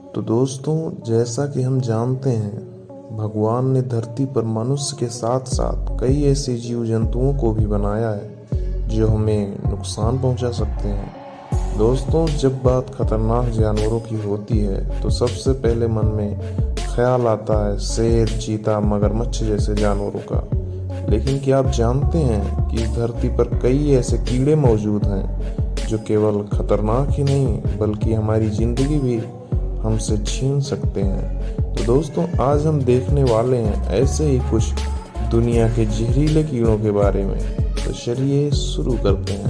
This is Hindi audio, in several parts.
तो दोस्तों, जैसा कि हम जानते हैं, भगवान ने धरती पर मनुष्य के साथ साथ कई ऐसे जीव जंतुओं को भी बनाया है जो हमें नुकसान पहुंचा सकते हैं। दोस्तों, जब बात खतरनाक जानवरों की होती है तो सबसे पहले मन में ख्याल आता है शेर, चीता, मगरमच्छ जैसे जानवरों का। लेकिन क्या आप जानते हैं कि इस धरती पर कई ऐसे कीड़े मौजूद हैं जो केवल खतरनाक ही नहीं बल्कि हमारी जिंदगी भी हमसे छीन सकते हैं। तो दोस्तों, आज हम देखने वाले हैं ऐसे ही कुछ दुनिया के जहरीले कीड़ों के बारे में। तो चलिए शुरू करते हैं।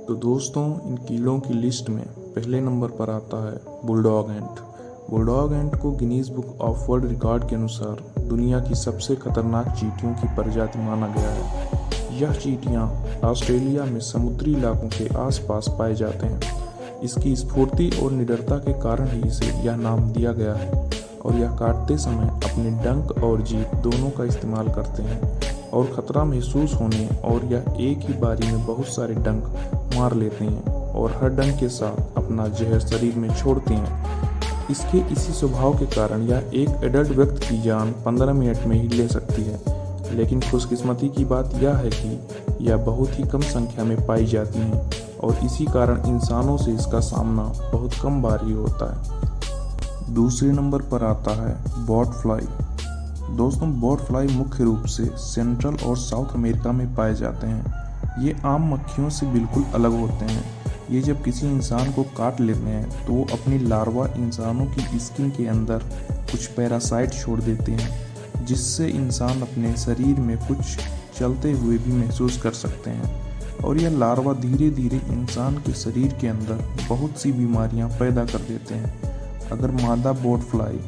तो दोस्तों, इन कीड़ों की लिस्ट में पहले नंबर पर आता है बुलडॉग एंट। बुलडॉग एंट को Guinness book of world record के अनुसार दुनिया की सबसे खतरनाक चींटियों की प्रजाति माना गया है। यह चींटियां ऑस्ट्रेलिया में समुद्री इलाकों के आसपास पाए जाते हैं। इसकी स्फूर्ति और निडरता के कारण ही इसे यह नाम दिया गया है और यह काटते समय अपने डंक और जीभ दोनों का इस्तेमाल करते हैं और खतरा महसूस होने और यह एक ही बारी में बहुत सारे डंक मार लेते हैं और हर डंक के साथ अपना जहर शरीर में छोड़ते हैं। इसके इसी स्वभाव के कारण यह एक एडल्ट व्यक्ति की जान 15 मिनट में ही ले सकती है। लेकिन खुशकिस्मती की बात यह है कि यह बहुत ही कम संख्या में पाई जाती हैं और इसी कारण इंसानों से इसका सामना बहुत कम बार ही होता है। दूसरे नंबर पर आता है बॉट फ्लाई। दोस्तों, बॉट फ्लाई मुख्य रूप से सेंट्रल और साउथ अमेरिका में पाए जाते हैं। ये आम मक्खियों से बिल्कुल अलग होते हैं। ये जब किसी इंसान को काट लेते हैं तो वो अपनी लार्वा इंसानों की स्किन के अंदर कुछ पैरासाइट छोड़ देते हैं, जिससे इंसान अपने शरीर में कुछ चलते हुए भी महसूस कर सकते हैं और यह लार्वा धीरे धीरे इंसान के शरीर के अंदर बहुत सी बीमारियां पैदा कर देते हैं। अगर मादा बॉट फ्लाई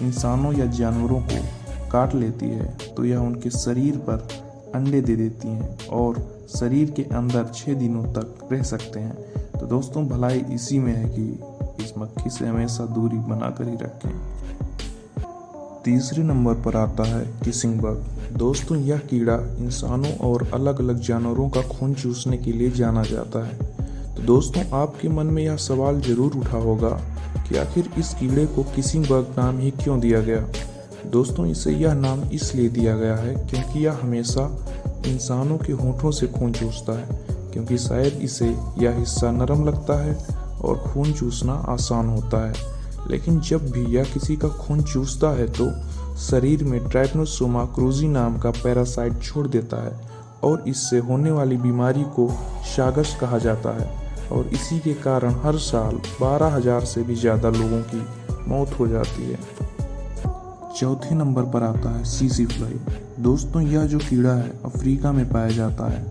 इंसानों या जानवरों को काट लेती है तो यह उनके शरीर पर अंडे दे देती हैं और शरीर के अंदर 6 दिनों तक रह सकते हैं। तो दोस्तों, भलाई इसी में है कि इस मक्खी से हमेशा दूरी बनाकर ही रखें। तीसरे नंबर पर आता है किसिंग बग। दोस्तों, यह कीड़ा इंसानों और अलग अलग जानवरों का खून चूसने के लिए जाना जाता है। तो दोस्तों, आपके मन में यह सवाल जरूर उठा होगा कि आखिर इस कीड़े को किसिंग बग नाम ही क्यों दिया गया। दोस्तों, इसे यह नाम इसलिए दिया गया है क्योंकि यह हमेशा इंसानों के होंठों से खून चूसता है, क्योंकि शायद इसे यह हिस्सा नरम लगता है और खून चूसना आसान होता है। लेकिन जब भी यह किसी का खून चूसता है तो शरीर में ट्राइपनोसोमा क्रूजी नाम का पैरासाइट छोड़ देता है और इससे होने वाली बीमारी को शागस कहा जाता है और इसी के कारण हर साल 12,000 से भी ज़्यादा लोगों की मौत हो जाती है। चौथे नंबर पर आता है सीसी फ्लाई। दोस्तों, यह जो कीड़ा है अफ्रीका में पाया जाता है।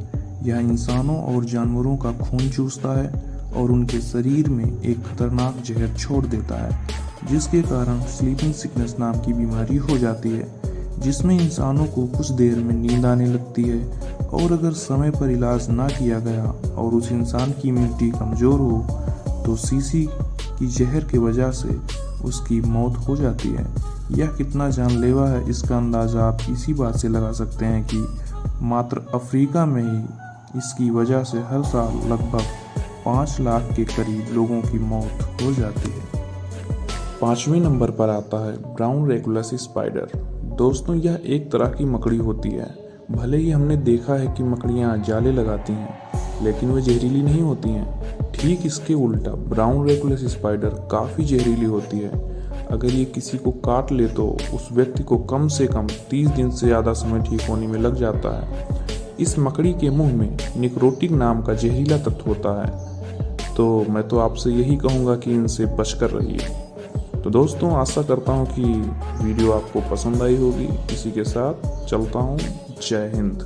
यह इंसानों और जानवरों का खून चूसता है और उनके शरीर में एक खतरनाक जहर छोड़ देता है, जिसके कारण स्लीपिंग सिकनेस नाम की बीमारी हो जाती है, जिसमें इंसानों को कुछ देर में नींद आने लगती है और अगर समय पर इलाज ना किया गया और उस इंसान की इम्यूनिटी कमज़ोर हो तो सीसी की जहर की वजह से उसकी मौत हो जाती है। यह कितना जानलेवा है इसका अंदाज़ा आप इसी बात से लगा सकते हैं कि मात्र अफ्रीका में ही इसकी वजह से हर साल लगभग 5 लाख के करीब लोगों की मौत हो जाती है। पांचवें नंबर पर आता है ब्राउन रेगुलस स्पाइडर। दोस्तों, यह एक तरह की मकड़ी होती है। भले ही हमने देखा है कि मकड़ियाँ जाले लगाती हैं, लेकिन वे जहरीली नहीं होती हैं। ठीक इसके उल्टा ब्राउन रेगुलस स्पाइडर काफ़ी जहरीली होती है। अगर ये किसी को काट ले तो उस व्यक्ति को कम से कम 30 दिन से ज़्यादा समय ठीक होने में लग जाता है। इस मकड़ी के मुंह में निक्रोटिक नाम का जहरीला तत्व होता है। तो मैं तो आपसे यही कहूँगा कि इनसे बचकर रहिए। तो दोस्तों, आशा करता हूँ कि वीडियो आपको पसंद आई होगी। इसी के साथ चलता हूँ। जय हिंद।